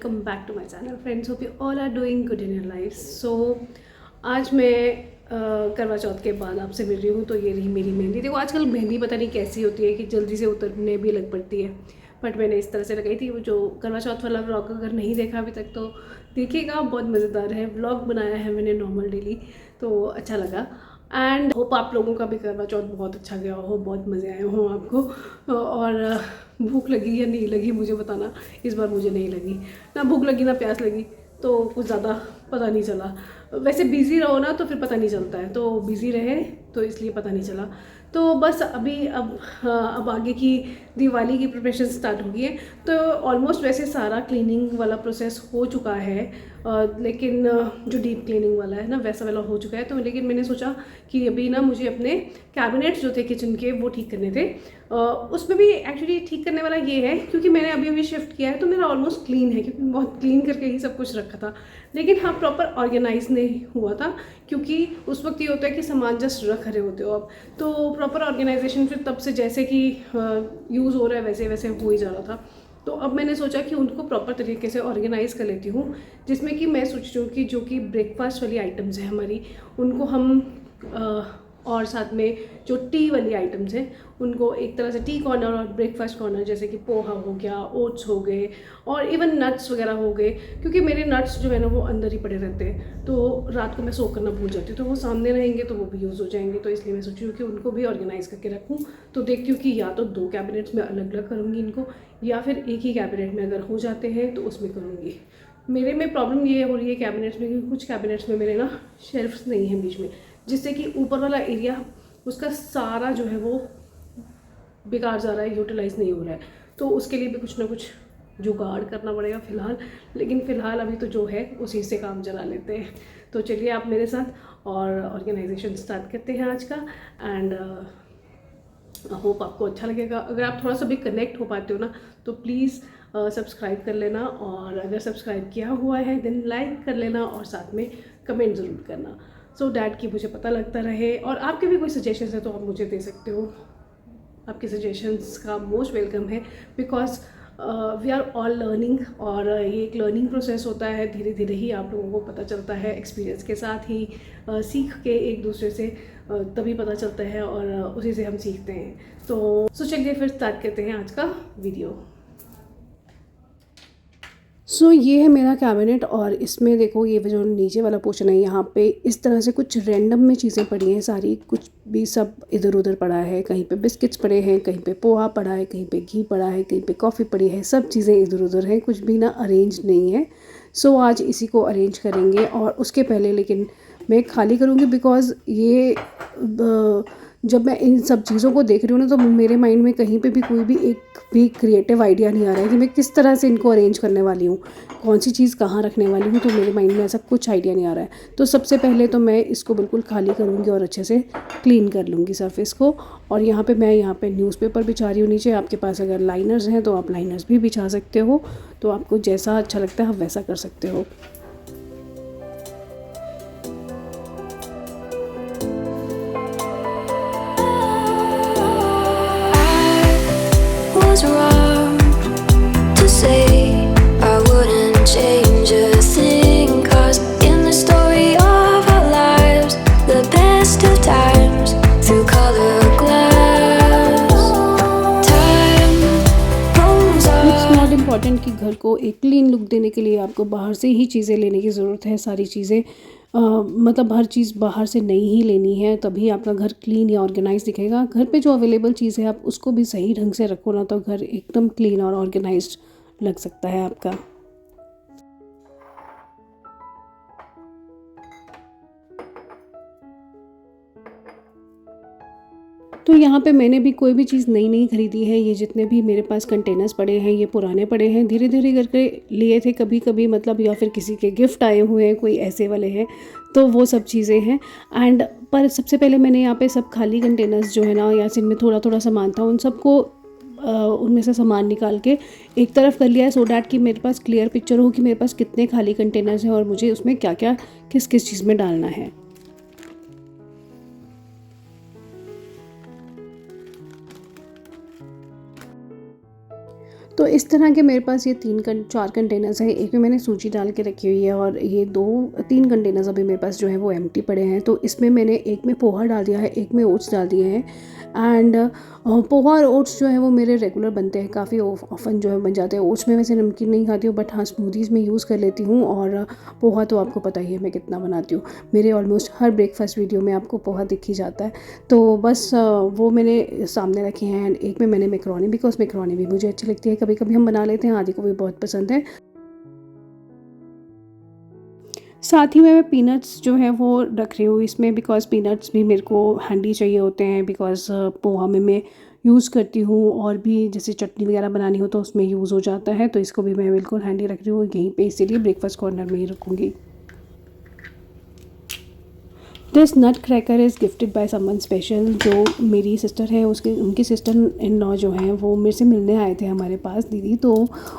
Welcome back to my channel friends. Hope you all are doing good in your life. So आज मैं करवा चौथ के बाद आपसे मिल रही हूँ। तो ये रही मेरी मेहंदी। देखो आजकल मेहंदी पता नहीं कैसी होती है कि जल्दी से उतरने भी लग पड़ती है, बट मैंने इस तरह से लगाई थी। वो जो करवा चौथ वाला व्लॉग अगर नहीं देखा अभी तक तो देखिएगा, बहुत मज़ेदार है। व्लॉग बनाया है मैंने नॉर्मल डेली, तो अच्छा लगा। एंड होप आप लोगों का भी करवा चौथ बहुत अच्छा गया हो, बहुत मज़े आए हों आपको। और भूख लगी या नहीं लगी मुझे बताना। इस बार मुझे नहीं लगी, ना भूख लगी ना प्यास लगी, तो कुछ ज़्यादा पता नहीं चला। वैसे बिज़ी रहो ना तो फिर पता नहीं चलता है, तो बिज़ी रहे तो इसलिए पता नहीं चला। तो बस अभी अब आगे की दिवाली की प्रिपरेशन स्टार्ट होगी है। तो ऑलमोस्ट वैसे सारा क्लीनिंग वाला प्रोसेस हो चुका है, लेकिन जो डीप क्लीनिंग वाला है ना वैसा वाला हो चुका है। तो लेकिन मैंने सोचा कि अभी ना मुझे अपने कैबिनेट्स जो थे किचन के वो ठीक करने थे। उसमें भी एक्चुअली ठीक करने वाला ये है क्योंकि मैंने अभी अभी शिफ्ट किया है, तो मेरा ऑलमोस्ट क्लीन है क्योंकि बहुत क्लीन करके ही सब कुछ रखा था। लेकिन हाँ, प्रॉपर ऑर्गेनाइज नहीं हुआ था क्योंकि उस वक्त ये होता है कि सामान जस्ट रख रहे होते हो आप, तो प्रॉपर ऑर्गेनाइजेशन फिर तब से जैसे कि यूज़ हो रहा है वैसे वैसे हो ही जा रहा था। तो अब मैंने सोचा कि उनको प्रॉपर तरीके से ऑर्गेनाइज़ कर लेती हूँ, जिसमें कि मैं सोच रही हूँ कि जो कि ब्रेकफास्ट वाली आइटम्स हैं हमारी, उनको हम और साथ में जो टी वाली आइटम्स हैं उनको एक तरह से टी कॉर्नर और ब्रेकफास्ट कॉर्नर, जैसे कि पोहा हो गया, ओट्स हो गए और इवन नट्स वगैरह हो गए। क्योंकि मेरे नट्स जो है ना वो अंदर ही पड़े रहते हैं, तो रात को मैं सो करना भूल जाती हूँ, तो वो सामने रहेंगे तो वो भी यूज़ हो जाएंगे। तो इसलिए मैं सोची हूँ कि उनको भी ऑर्गेनाइज़ करके रखूँ। तो देखती हूँ कि या तो 2 कैबिनेट्स में अलग अलग करूँगी इनको, या फिर एक ही कैबिनेट में अगर हो जाते हैं तो उसमें करूँगी। मेरे में प्रॉब्लम ये हो रही है कैबिनेट्स में, क्योंकि कुछ कैबिनेट्स में मेरे ना शेल्फ्स नहीं हैं बीच में, जिससे कि ऊपर वाला एरिया उसका सारा जो है वो बेकार जा रहा है, यूटिलाइज नहीं हो रहा है। तो उसके लिए भी कुछ ना कुछ जुगाड़ करना पड़ेगा फ़िलहाल। लेकिन फ़िलहाल अभी तो जो है उसी से काम चला लेते हैं। तो चलिए आप मेरे साथ और ऑर्गेनाइजेशन स्टार्ट करते हैं आज का। एंड होप आपको अच्छा लगेगा। अगर आप थोड़ा सा भी कनेक्ट हो पाते हो ना तो प्लीज़ सब्सक्राइब कर लेना, और अगर सब्सक्राइब किया हुआ है देन लाइक कर लेना, और साथ में कमेंट ज़रूर करना, सो डैट कि मुझे पता लगता रहे। और आपके भी कोई सजेशंस है तो आप मुझे दे सकते हो। आपके सजेशंस का मोस्ट वेलकम है, because we are all learning, और ये एक लर्निंग प्रोसेस होता है। धीरे धीरे ही आप लोगों को पता चलता है, एक्सपीरियंस के साथ ही सीख के एक दूसरे से तभी पता चलता है, और उसी से हम सीखते हैं। तो चलिए फिर स्टार्ट करते हैं आज का वीडियो। सो ये है मेरा कैबिनेट, और इसमें देखो ये जो नीचे वाला पोर्शन है यहाँ पे इस तरह से कुछ रैंडम में चीज़ें पड़ी हैं सारी, कुछ भी सब इधर उधर पड़ा है। कहीं पे बिस्किट्स पड़े हैं, कहीं पे पोहा पड़ा है, कहीं पे घी पड़ा है, कहीं पे कॉफ़ी पड़ी है। सब चीज़ें इधर उधर हैं, कुछ भी ना अरेंज नहीं है। सो आज इसी को अरेंज करेंगे, और उसके पहले लेकिन मैं खाली करूँगी, बिकॉज़ ये जब मैं इन सब चीज़ों को देख रही हूँ ना तो मेरे माइंड में कहीं पे भी कोई भी एक भी क्रिएटिव आइडिया नहीं आ रहा है कि मैं किस तरह से इनको अरेंज करने वाली हूँ, कौन सी चीज़ कहाँ रखने वाली हूँ। तो मेरे माइंड में ऐसा कुछ आइडिया नहीं आ रहा है। तो सबसे पहले तो मैं इसको बिल्कुल खाली करूँगी और अच्छे से क्लीन कर लूँगी सरफेस को। और यहाँ पे न्यूज़पेपर बिछा रही हूँ नीचे। आपके पास अगर लाइनर्स हैं तो आप लाइनर्स भी बिछा सकते हो, तो आपको जैसा अच्छा लगता है आप वैसा कर सकते हो। Was wrong to say I wouldn't change a thing, 'cause in the story of our lives, the best of times through color glass, time rolls on. It's not important कि घर को एक क्लीन लुक देने के लिए आपको बाहर से ही चीज़ें लेने की ज़रूरत है। सारी चीज़ें मतलब हर चीज़ बाहर से नहीं ही लेनी है, तभी आपका घर क्लीन या ऑर्गेनाइज दिखेगा। घर पे जो अवेलेबल चीज़ है आप उसको भी सही ढंग से रखो ना, तो घर एकदम क्लीन और ऑर्गेनाइज्ड लग सकता है आपका। तो यहाँ पे मैंने भी कोई भी चीज़ नई नहीं खरीदी है। ये जितने भी मेरे पास कंटेनर्स पड़े हैं ये पुराने पड़े हैं, धीरे धीरे करके लिए थे कभी कभी, मतलब या फिर किसी के गिफ्ट आए हुए हैं, कोई ऐसे वाले हैं, तो वो सब चीज़ें हैं। एंड पर सबसे पहले मैंने यहाँ पे सब खाली कंटेनर्स जो है ना, या जिनमें थोड़ा थोड़ा सामान था, उन सबको उनमें से सामान निकाल के एक तरफ कर लिया है, सो डैट कि मेरे पास क्लियर पिक्चर हो कि मेरे पास कितने खाली कंटेनर्स हैं और मुझे उसमें क्या क्या किस किस चीज़ में डालना है। तो इस तरह के मेरे पास ये 4 कंटेनर्स हैं। एक में मैंने सूजी डाल के रखी हुई है और ये 2-3 कंटेनर्स अभी मेरे पास जो है वो एम्प्टी पड़े हैं। तो इसमें मैंने एक में पोहा डाल दिया है, एक में ओट्स डाल दिए हैं। एंड पोहा और ओट्स जो है वो मेरे रेगुलर बनते हैं, काफ़ी ऑफन जो है बन जाते हैं। ओट्स में वैसे नमकीन नहीं खाती हूँ, बट हाँ स्मूदीज़ में यूज़ कर लेती हूँ। और पोहा तो आपको पता ही है मैं कितना बनाती हूँ, मेरे ऑलमोस्ट हर ब्रेकफास्ट वीडियो में आपको पोहा दिख ही जाता है। तो बस वो मैंने सामने रखे हैं। एंड एक में मैंने मैकरोनी, बिकॉज मैकरोनी भी मुझे अच्छी लगती है, कभी कभी हम बना लेते हैं, आदि को भी बहुत पसंद है। साथ ही में मैं पीनट्स जो है वो रख रही हूँ इसमें, बिकॉज़ पीनट्स भी मेरे को हैंडी चाहिए होते हैं, बिकॉज़ पोहा में मैं यूज़ करती हूँ और भी जैसे चटनी वगैरह बनानी हो तो उसमें यूज़ हो जाता है। तो इसको भी मैं बिल्कुल हैंडी रख रही हूँ यहीं पे, इसीलिए ब्रेकफास्ट कॉर्नर में ही रखूँगी। This nut cracker is gifted by someone special. जो मेरी सिस्टर है उनकी सिस्टर इन लॉ जो हैं वो मेरे से मिलने आए थे हमारे पास, दीदी। तो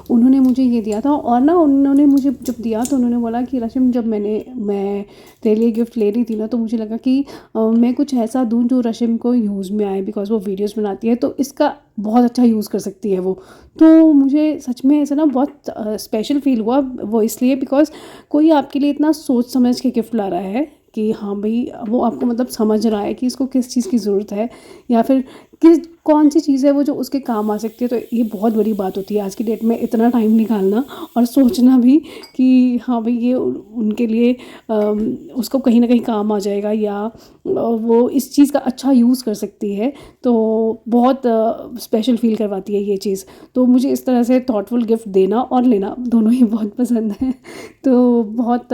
उन्होंने मुझे ये दिया था। और ना उन्होंने मुझे जब दिया तो उन्होंने बोला कि रशिम, जब मैं तेरे लिए गिफ्ट ले रही थी ना, तो मुझे लगा कि मैं कुछ ऐसा दूँ जो रशिम को यूज़ में आए, बिकॉज़ वो वीडियोज़ बनाती है तो इसका बहुत अच्छा यूज़ कर सकती है वो। तो मुझे सच में ऐसा ना बहुत स्पेशल फील हुआ, वो इसलिए बिकॉज़ कोई आपके लिए इतना सोच समझ के गिफ्ट ला रहा है कि हाँ भाई वो आपको मतलब समझ रहा है कि इसको किस चीज़ की ज़रूरत है, या फिर कौन सी चीज़ है वो जो उसके काम आ सकती है। तो ये बहुत बड़ी बात होती है आज की डेट में, इतना टाइम निकालना और सोचना भी कि हाँ भाई ये उनके लिए उसको कहीं ना कहीं काम आ जाएगा, या वो इस चीज़ का अच्छा यूज़ कर सकती है। तो बहुत स्पेशल फील करवाती है ये चीज़। तो मुझे इस तरह से थॉटफुल गिफ्ट देना और लेना दोनों ही बहुत पसंद है। तो बहुत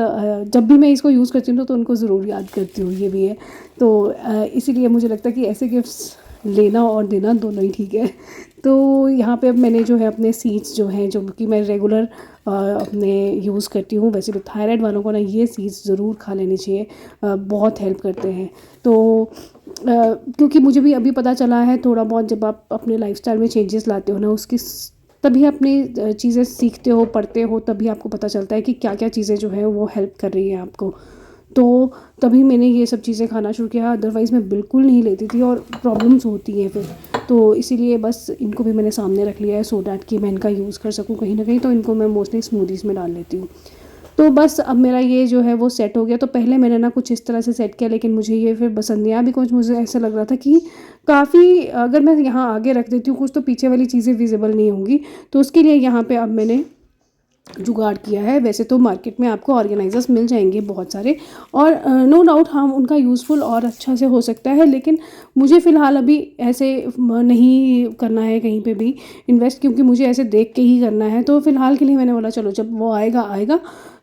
जब भी मैं इसको यूज़ करती हूँ तो उनको ज़रूर याद करती हूँ, ये भी है। तो इसीलिए मुझे लगता है कि ऐसे गिफ्ट्स लेना और देना दोनों ही ठीक है। तो यहाँ पे अब मैंने जो है अपने सीड्स जो हैं, जो कि मैं रेगुलर अपने यूज़ करती हूँ, वैसे भी थायराइड वालों को ना ये सीड्स ज़रूर खा लेनी चाहिए, बहुत हेल्प करते हैं। तो क्योंकि मुझे भी अभी पता चला है थोड़ा बहुत, जब आप अपने लाइफस्टाइल में चेंजेस लाते हो ना, उसकी तभी अपनी चीज़ें सीखते हो, पढ़ते हो, तभी आपको पता चलता है कि क्या क्या चीज़ें जो है वो हेल्प कर रही हैं आपको। तो तभी मैंने ये सब चीज़ें खाना शुरू किया, अदरवाइज़ मैं बिल्कुल नहीं लेती थी और प्रॉब्लम्स होती हैं फिर। तो इसीलिए बस इनको भी मैंने सामने रख लिया है, सो डैट कि मैं इनका यूज़ कर सकूँ कहीं ना कहीं। तो इनको मैं मोस्टली स्मूदीज़ में डाल लेती हूँ। तो बस अब मेरा ये जो है वो सेट हो गया। तो पहले मैंने ना कुछ इस तरह से सेट किया, लेकिन मुझे ये फिर पसंद नहीं आया, बिकॉज मुझे ऐसा लग रहा था कि काफ़ी अगर मैं यहाँ आगे रख देती हूँ कुछ तो पीछे वाली चीज़ें विजिबल नहीं होंगी। तो उसके लिए यहाँ पे अब मैंने जुगाड़ किया है। वैसे तो मार्केट में आपको ऑर्गेनाइजर्स मिल जाएंगे बहुत सारे, और नो डाउट हाँ उनका यूज़फुल और अच्छा से हो सकता है, लेकिन मुझे फ़िलहाल अभी ऐसे नहीं करना है कहीं पे भी इन्वेस्ट, क्योंकि मुझे ऐसे देख के ही करना है। तो फ़िलहाल के लिए मैंने बोला चलो जब वो आएगा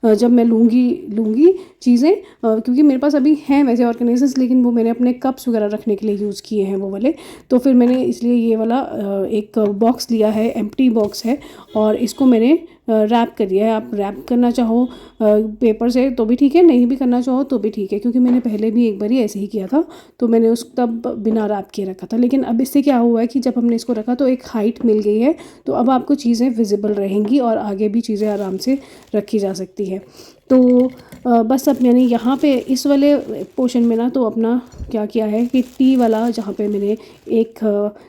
जब मैं लूँगी चीज़ें, क्योंकि मेरे पास अभी हैं वैसे ऑर्गेनाइजर्स, लेकिन वो मैंने अपने कप्स वगैरह रखने के लिए यूज़ किए हैं वो वाले। तो फिर मैंने इसलिए ये वाला एक बॉक्स लिया है, एम्प्टी बॉक्स है, और इसको मैंने रैप कर दिया है। आप रैप करना चाहो पेपर से तो भी ठीक है, नहीं भी करना चाहो तो भी ठीक है, क्योंकि मैंने पहले भी एक बार ही ऐसे ही किया था, तो मैंने तब बिना रैप किए रखा था। लेकिन अब इससे क्या हुआ है कि जब हमने इसको रखा तो एक हाइट मिल गई है, तो अब आपको चीज़ें विजिबल रहेंगी और आगे भी चीज़ें आराम से रखी जा सकती है। तो बस अब मैंने यहाँ पे इस वाले पोर्शन में ना तो अपना क्या किया है कि टी वाला, जहाँ पे मैंने एक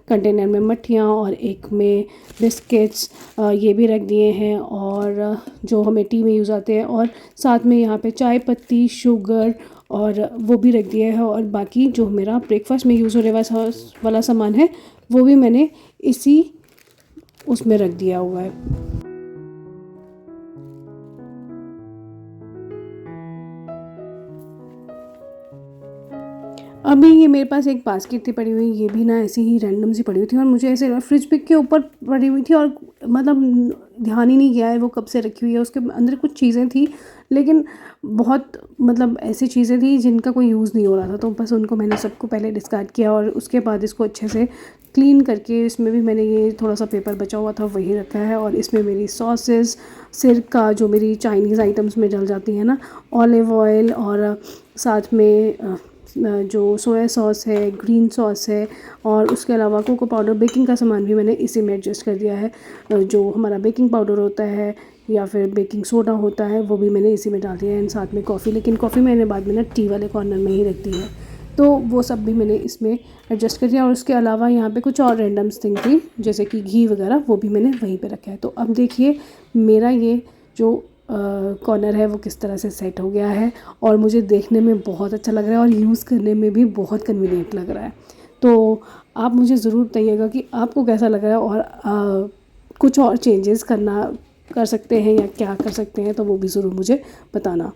कंटेनर में मट्ठियाँ और एक में बिस्किट्स ये भी रख दिए हैं, और जो हमें टी में यूज़ आते हैं, और साथ में यहाँ पे चाय पत्ती, शुगर और वो भी रख दिया है। और बाकी जो मेरा ब्रेकफास्ट में यूज़ होने वाला सामान है वो भी मैंने इसी उसमें रख दिया हुआ है। अभी ये मेरे पास एक बास्केट थी पड़ी हुई, ये भी ना ऐसी ही रैंडम सी पड़ी हुई थी, और मुझे ऐसे फ्रिज पिक के ऊपर पड़ी हुई थी, और मतलब ध्यान ही नहीं गया है वो कब से रखी हुई है। उसके अंदर कुछ चीज़ें थी, लेकिन बहुत मतलब ऐसी चीज़ें थी जिनका कोई यूज़ नहीं हो रहा था। तो बस उनको मैंने सबको पहले डिस्कार्ड किया, और उसके बाद इसको अच्छे से क्लीन करके इसमें भी मैंने ये थोड़ा सा पेपर बचा हुआ था वही रखा है। और इसमें मेरी सॉसेस, सिरका जो मेरी चाइनीज़ आइटम्स में डल जाती है ना, ऑलिव ऑयल, और साथ में जो सोया सॉस है, ग्रीन सॉस है, और उसके अलावा कोको पाउडर, बेकिंग का सामान भी मैंने इसी में एडजस्ट कर दिया है। जो हमारा बेकिंग पाउडर होता है या फिर बेकिंग सोडा होता है वो भी मैंने इसी में डाल दिया है, एंड साथ में कॉफ़ी। लेकिन कॉफ़ी मैंने बाद में ना टी वाले कॉर्नर में ही रख दी है। तो वो सब भी मैंने इसमें एडजस्ट कर दिया। और उसके अलावा यहाँ पे कुछ और रैंडम्स थिंग थी जैसे कि घी वगैरह, वो भी मैंने वहीं पे रखा है। तो अब देखिए मेरा ये जो कॉर्नर है वो किस तरह से सेट हो गया है और मुझे देखने में बहुत अच्छा लग रहा है और यूज़ करने में भी बहुत कन्वीनियंट लग रहा है। तो आप मुझे ज़रूर बताइएगा कि आपको कैसा लग रहा है और कुछ और चेंजेस कर सकते हैं या क्या कर सकते हैं, तो वो भी ज़रूर मुझे बताना।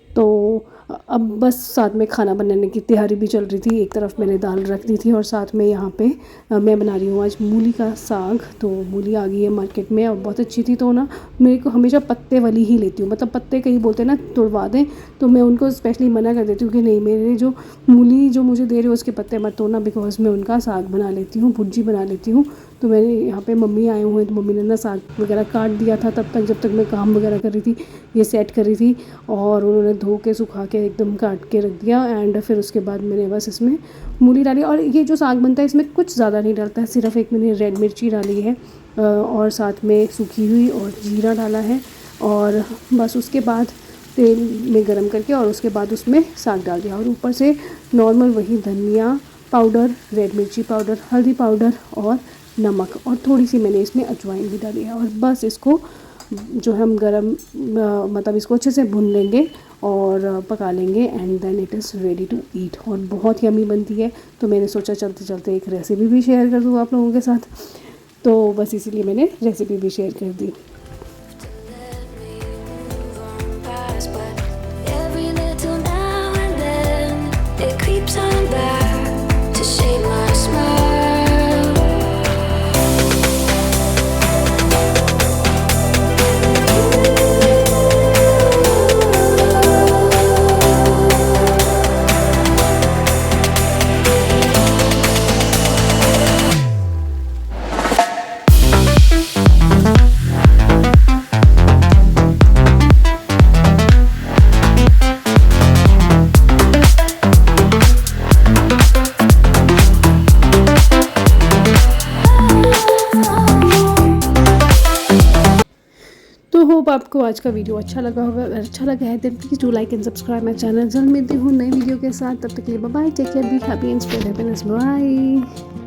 तो अब बस साथ में खाना बनाने की तैयारी भी चल रही थी। एक तरफ मैंने दाल रख दी थी और साथ में यहाँ पे मैं बना रही हूँ आज मूली का साग। तो मूली आ गई है मार्केट में और बहुत अच्छी थी। तो ना मेरे को हमेशा पत्ते वाली ही लेती हूँ, मतलब पत्ते कहीं बोलते हैं ना तुड़वा दें, तो मैं उनको स्पेशली मना कर देती हूँ कि नहीं, मेरे जो मूली जो मुझे दे रहे हो उसके पत्ते मत तोड़ना, बिकॉज मैं उनका साग बना लेती हूँ, भुर्जी बना लेती हूँ। तो मैंने यहाँ पे मम्मी आए हुए हैं तो मम्मी ने ना साग वगैरह काट दिया था तब तक, जब तक मैं काम वगैरह कर रही थी, ये सेट कर रही थी। और उन्होंने धो के सुखा के एकदम काट के रख दिया। एंड फिर उसके बाद मैंने बस इसमें मूली डाली। और ये जो साग बनता है इसमें कुछ ज़्यादा नहीं डालता है, सिर्फ एक मैंने रेड मिर्ची डाली है और साथ में सूखी हुई और जीरा डाला है। और बस उसके बाद तेल में गरम करके और उसके बाद उसमें साग डाल दिया और ऊपर से नॉर्मल वही धनिया पाउडर, रेड मिर्ची पाउडर, हल्दी पाउडर और नमक, और थोड़ी सी मैंने इसमें अजवाइन भी डाली है। और बस इसको जो हम गरम मतलब इसको अच्छे से भून लेंगे और पका लेंगे and then it is ready to eat. और बहुत यम्मी बनती है। तो मैंने सोचा चलते चलते एक रेसिपी भी शेयर कर दूँ आप लोगों के साथ, तो बस इसीलिए मैंने रेसिपी भी शेयर कर दी। Every little now and then it creeps on back to shape my smile. तो होप आपको आज का वीडियो अच्छा लगा होगा। अगर अच्छा लगा है then please do like and subscribe my channel. जल्द मिलती हूँ नई वीडियो के साथ, तब तक के लिए bye bye, take care, be happy and spread happiness, bye.